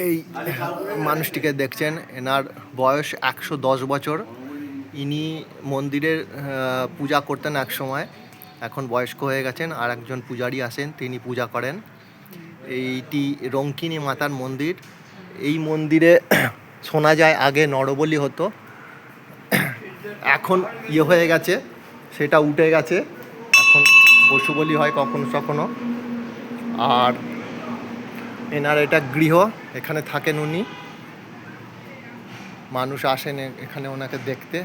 এই মানুষটিকে দেখছেন, এনার বয়স 110 বছর। ইনি মন্দিরের পূজা করতেন এক সময়, এখন বয়স্ক হয়ে গেছেন। আর একজন পূজারী আসেন, তিনি পূজা করেন। এইটি রঙ্কিনী মাতার মন্দির। এই মন্দিরে শোনা যায় আগে নরবলি হতো, এখন হয়ে গেছে, সেটা উঠে গেছে। এখন পশু বলি হয় কখনো কখনো। আর এনার এটা গৃহ, এখানে থাকেন উনি। মানুষ আসেন এখানে ওনাকে দেখতে।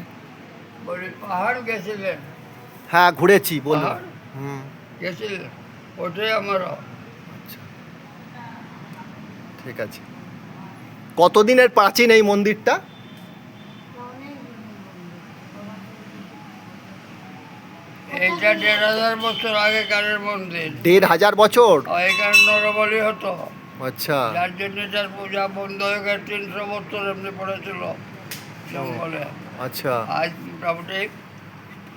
পাহাড় গেছিলেন? হ্যাঁ, ঘুরেছি, বলুন। গেছিলেন, ওটাই আমার। আচ্ছা, ঠিক আছে। কতদিনের প্রাচীন এই মন্দিরটা? এইটা 1500 বছর আগেকারের মন্দির। 1500 বছর? এখানে নরবলি হতো। আচ্ছা, যার জন্য তার পূজা বন্ধ হয়ে গেছে। 300 বছর এমনি পড়েছিল জঙ্গলে। আচ্ছা, আজ মোটামুটি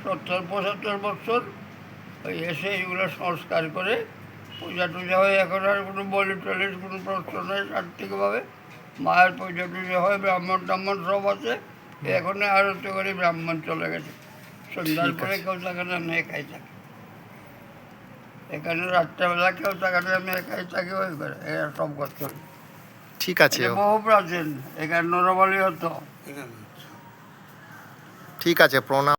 70-75 বছর ওই এসে এগুলো সংস্কার করে পূজা টুজা হয়। এখন আর কোনো বলি টলির কোনো প্রশ্ন নেই। সাত্বিকভাবে মায়ের পূজা টুজা হয়, ব্রাহ্মণ টাহ্মণ সব আছে। এখন আরতি করে ব্রাহ্মণ চলে গেছে। সন্ধ্যার পরে কেউ থাকে না, আমি একাই থাকি এখানে। রাত্রেবেলা কেউ থাকে না, আমি একাই থাকি। ওই করে এরা সব করতে। ঠিক আছে, বহু প্রাচীন, এখানে নরবলি হতো। ঠিক আছে, প্রণাম।